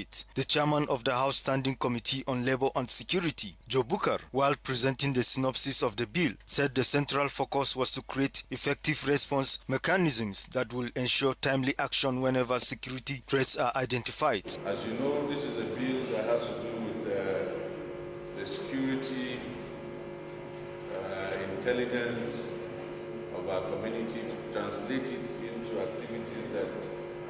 State. The chairman of the House Standing Committee on Labour and Security, Joe Booker, while presenting the synopsis of the bill, said the central focus was to create effective response mechanisms that will ensure timely action whenever security threats are identified. As you know, this is a bill that has to do with the security, intelligence of our community, to translate it into activities that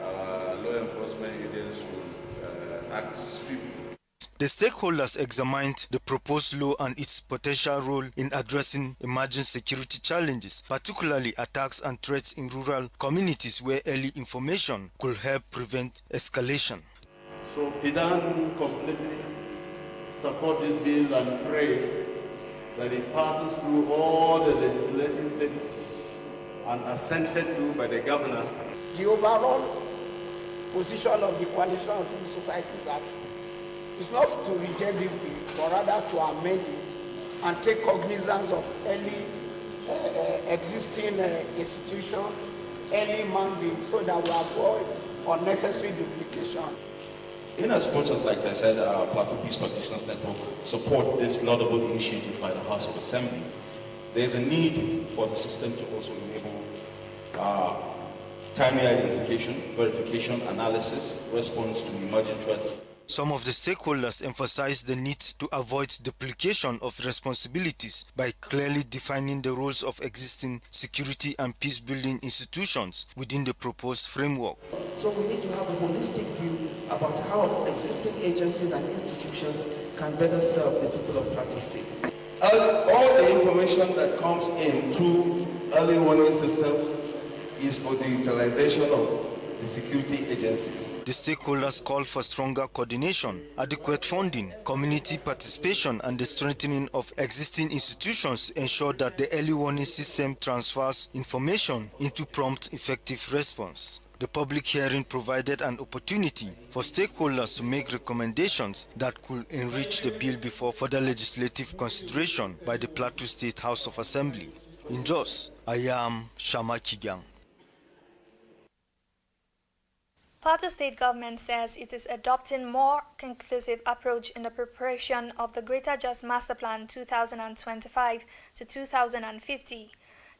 our law enforcement agents will act swiftly. The stakeholders examined the proposed law and its potential role in addressing emerging security challenges, particularly attacks and threats in rural communities where early information could help prevent escalation. So Pidan completely support this bill and pray that it passes through all the legislative stages and assented to by the governor. The overall position of the Coalition of Civil Societies Act is not to reject this bill, but rather to amend it and take cognizance of early existing institutions, early mandates, so that we avoid unnecessary duplication. In as much as, like I said, our Plateau Peace Practitioners Network support this laudable initiative by the House of Assembly, there is a need for the system to also enable timely identification, verification, analysis, response to emerging threats. Some of the stakeholders emphasized the need to avoid duplication of responsibilities by clearly defining the roles of existing security and peace-building institutions within the proposed framework. So we need to have a holistic view about how existing agencies and institutions can better serve the people of Plateau State. All the information that comes in through early warning system is for the utilization of the security agencies. The stakeholders called for stronger coordination, adequate funding, community participation, and the strengthening of existing institutions to ensure that the early warning system transfers information into prompt, effective response. The public hearing provided an opportunity for stakeholders to make recommendations that could enrich the bill before further legislative consideration by the Plateau State House of Assembly. In Jos, I am Shama Kigang. Plateau State government says it is adopting more conclusive approach in the preparation of the Greater Just Master Plan 2025 to 2050.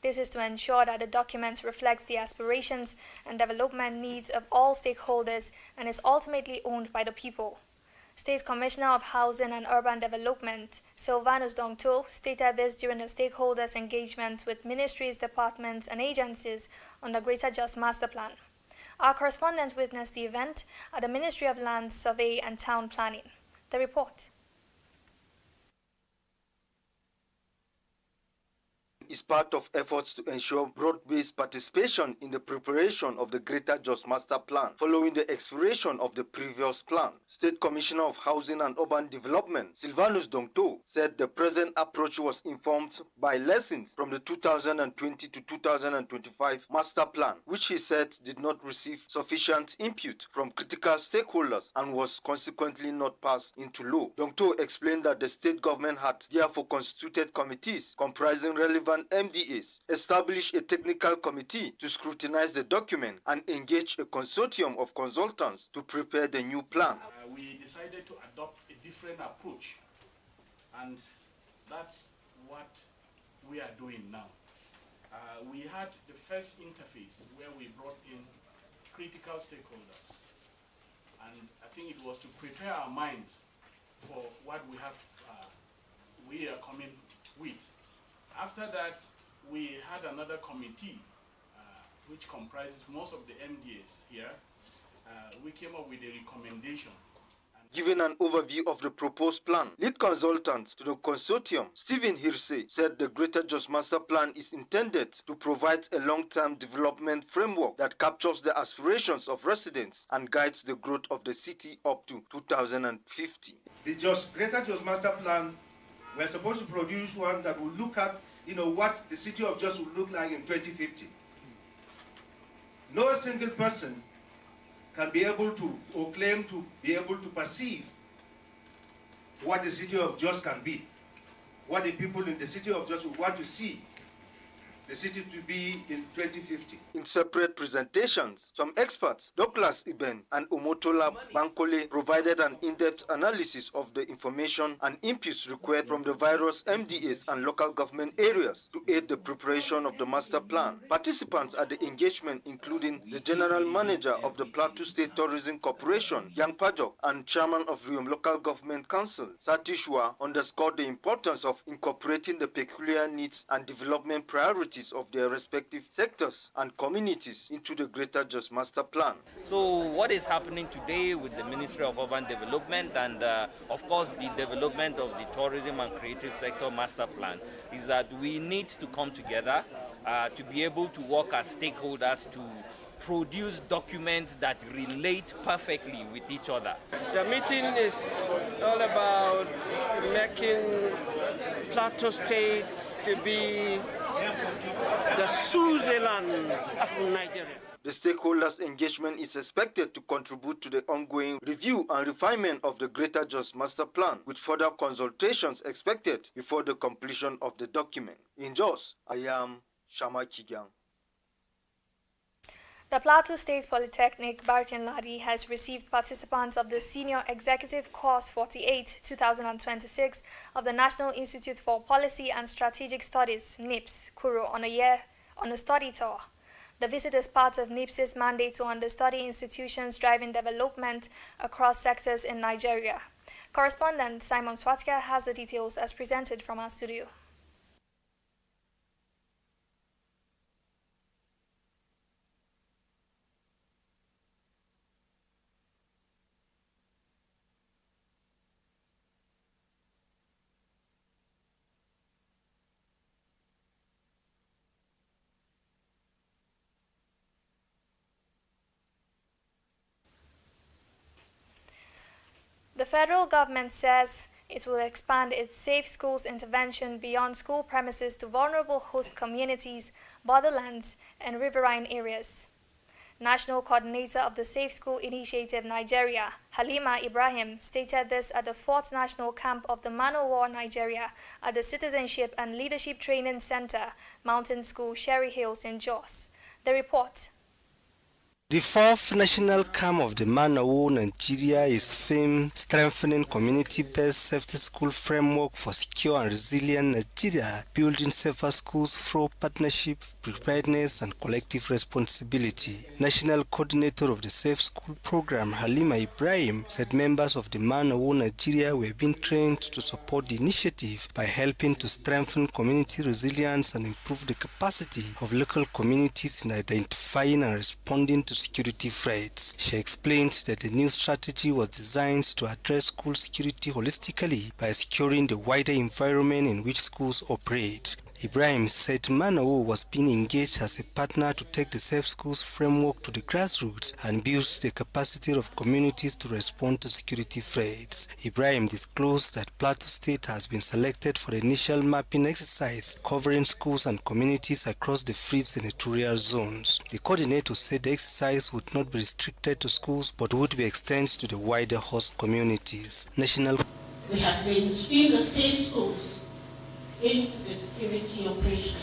This is to ensure that the document reflects the aspirations and development needs of all stakeholders and is ultimately owned by the people. State Commissioner of Housing and Urban Development, Sylvanus Dongto, stated this during the stakeholders' engagement with ministries, departments, and agencies on the Greater Just Master Plan. Our correspondent witnessed the event at the Ministry of Land, Survey and Town Planning. The report is part of efforts to ensure broad-based participation in the preparation of the Greater Just Master Plan following the expiration of the previous plan. State Commissioner of Housing and Urban Development, Sylvanus Dongto, said the present approach was informed by lessons from the 2020 to 2025 Master Plan, which he said did not receive sufficient input from critical stakeholders and was consequently not passed into law. Dongto explained that the state government had therefore constituted committees comprising relevant MDAs, established a technical committee to scrutinize the document, and engage a consortium of consultants to prepare the new plan. We decided to adopt a different approach, and that's what we are doing now. We had the first interface where we brought in critical stakeholders, and I think it was to prepare our minds for what we are coming with. After that, we had another committee which comprises most of the MDAs here. We came up with a recommendation. Giving an overview of the proposed plan, lead consultant to the consortium, Stephen Hersey, said the Greater Just Master Plan is intended to provide a long-term development framework that captures the aspirations of residents and guides the growth of the city up to 2050. The Greater Just Master Plan, we're supposed to produce one that will look at, what the city of Jos will look like in 2050. No single person can be able to, or claim to be able to perceive what the city of Jos can be, what the people in the city of Jos will want to see the city to be in 2050. In separate presentations, some experts, Douglas Iben and Omotola Bankole, provided an in-depth analysis of the information and inputs required from the various MDAs and local government areas to aid the preparation of the master plan. Participants at the engagement, including the General Manager of the Plateau State Tourism Corporation, Yang Pajok, and Chairman of Riom Local Government Council, Satishwa, underscored the importance of incorporating the peculiar needs and development priorities of their respective sectors and communities into the Greater Jos Master Plan. So what is happening today with the Ministry of Urban Development and of course the development of the tourism and creative sector master plan is that we need to come together to be able to work as stakeholders to produce documents that relate perfectly with each other. The meeting is all about making Plateau State to be the Switzerland of Nigeria. The stakeholders' engagement is expected to contribute to the ongoing review and refinement of the Greater Jos Master Plan, with further consultations expected before the completion of the document. In Jos, I am Shama Kigang. The Plateau State Polytechnic Barkin-Ladi has received participants of the Senior Executive Course 48 2026 of the National Institute for Policy and Strategic Studies, NIPS, Kuru, on a study tour. The visit is part of NIPS's mandate to understudy institutions driving development across sectors in Nigeria. Correspondent Simon Swatka has the details as presented from our studio. The federal government says it will expand its Safe Schools intervention beyond school premises to vulnerable host communities, borderlands, and riverine areas. National Coordinator of the Safe School Initiative Nigeria, Halima Ibrahim, stated this at the 4th National Camp of the Man o' War Nigeria at the Citizenship and Leadership Training Center, Mountain School, Sherry Hills in Jos. The report. The 4th National Camp of the Man o' War Nigeria is famed strengthening community-based safety school framework for secure and resilient Nigeria, building safer schools through partnership, preparedness, and collective responsibility. National Coordinator of the Safe School Program, Halima Ibrahim, said members of the Man o' War Nigeria were being trained to support the initiative by helping to strengthen community resilience and improve the capacity of local communities in identifying and responding to security threats. She explained that the new strategy was designed to address school security holistically by securing the wider environment in which schools operate. Ibrahim said Man o' War was being engaged as a partner to take the Safe Schools framework to the grassroots and build the capacity of communities to respond to security threats. Ibrahim disclosed that Plateau State has been selected for the initial mapping exercise covering schools and communities across the three senatorial zones. The coordinator said the exercise would not be restricted to schools but would be extended to the wider host communities. We have been streaming the Safe Schools into the security operations.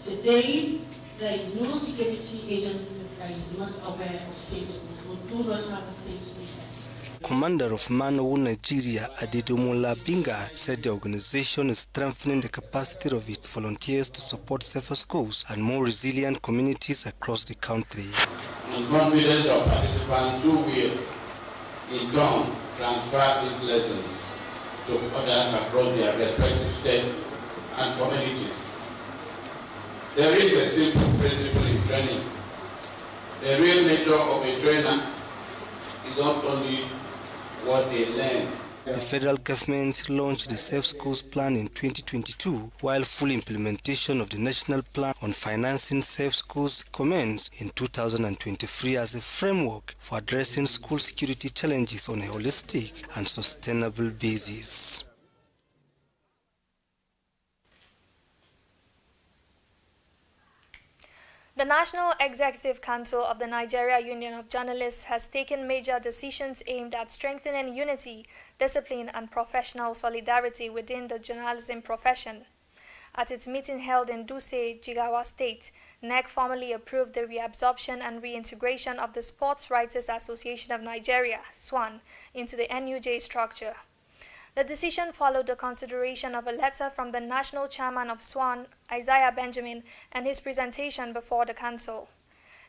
Today, there is no security agency that is not aware of safe schools or do not have a safe school test. Commander of Man o' War Nigeria, Adedomola Binga, said the organization is strengthening the capacity of its volunteers to support safer schools and more resilient communities across the country. I'm confident of participants who will, in turn, transfer these lessons to others across their respective states and communities. There is a simple principle in training. The real nature of a trainer is not only what they learn. The federal government launched the Safe Schools Plan in 2022, while full implementation of the National Plan on Financing Safe Schools commenced in 2023 as a framework for addressing school security challenges on a holistic and sustainable basis. The National Executive Council of the Nigeria Union of Journalists has taken major decisions aimed at strengthening unity, discipline, and professional solidarity within the journalism profession. At its meeting held in Duse, Jigawa State, NEC formally approved the reabsorption and reintegration of the Sports Writers Association of Nigeria, SWAN, into the NUJ structure. The decision followed the consideration of a letter from the national chairman of SWAN, Isaiah Benjamin, and his presentation before the council.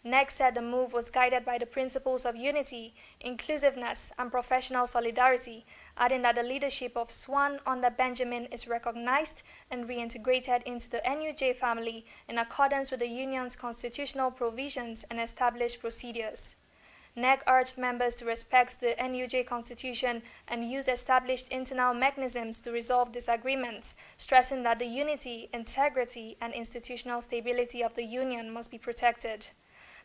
NEC said the move was guided by the principles of unity, inclusiveness, and professional solidarity, adding that the leadership of SWAN under Benjamin is recognized and reintegrated into the NUJ family in accordance with the union's constitutional provisions and established procedures. NEC urged members to respect the NUJ constitution and use established internal mechanisms to resolve disagreements, stressing that the unity, integrity, and institutional stability of the union must be protected.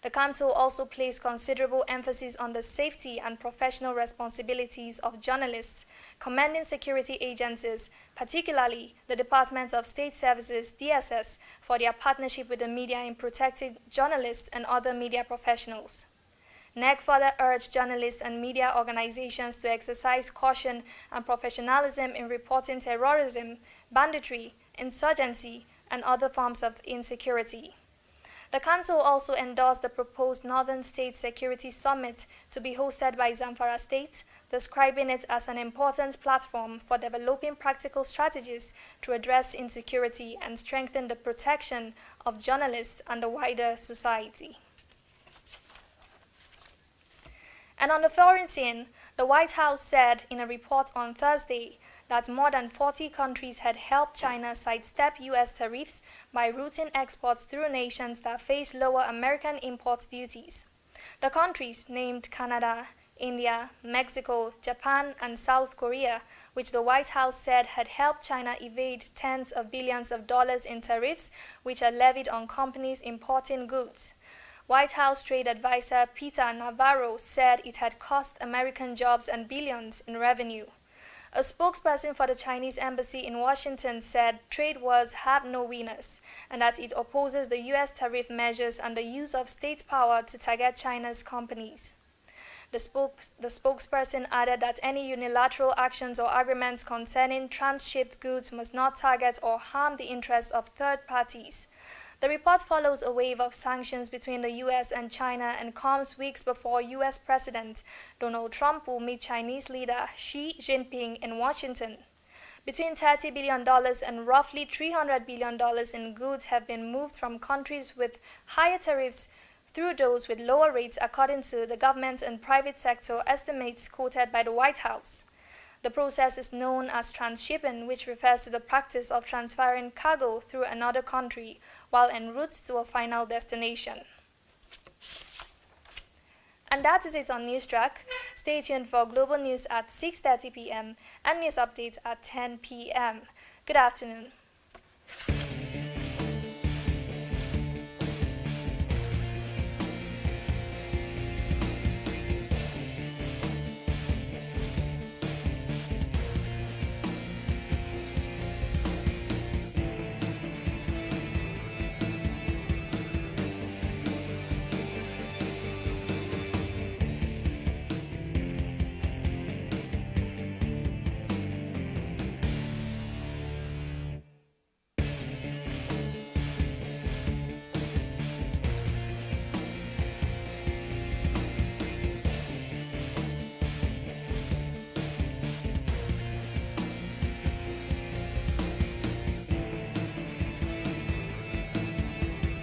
The Council also placed considerable emphasis on the safety and professional responsibilities of journalists, commending security agencies, particularly the Department of State Services (DSS), for their partnership with the media in protecting journalists and other media professionals. NEC further urged journalists and media organizations to exercise caution and professionalism in reporting terrorism, banditry, insurgency, and other forms of insecurity. The Council also endorsed the proposed Northern State Security Summit to be hosted by Zamfara State, describing it as an important platform for developing practical strategies to address insecurity and strengthen the protection of journalists and the wider society. And on the foreign scene, the White House said in a report on Thursday that more than 40 countries had helped China sidestep U.S. tariffs by routing exports through nations that face lower American import duties. The countries named Canada, India, Mexico, Japan, and South Korea, which the White House said had helped China evade tens of billions of dollars in tariffs which are levied on companies importing goods. White House Trade Advisor Peter Navarro said it had cost American jobs and billions in revenue. A spokesperson for the Chinese embassy in Washington said trade wars have no winners and that it opposes the U.S. tariff measures and the use of state power to target China's companies. The spokesperson added that any unilateral actions or agreements concerning transshipped goods must not target or harm the interests of third parties. The report follows a wave of sanctions between the U.S. and China and comes weeks before U.S. President Donald Trump will meet Chinese leader Xi Jinping in Washington. Between $30 billion and roughly $300 billion in goods have been moved from countries with higher tariffs through those with lower rates, according to the government and private sector estimates quoted by the White House. The process is known as transshipping, which refers to the practice of transferring cargo through another country while en route to a final destination. And that is it on News Track. Stay tuned for global news at 6:30 p.m. and news updates at 10 p.m. Good afternoon.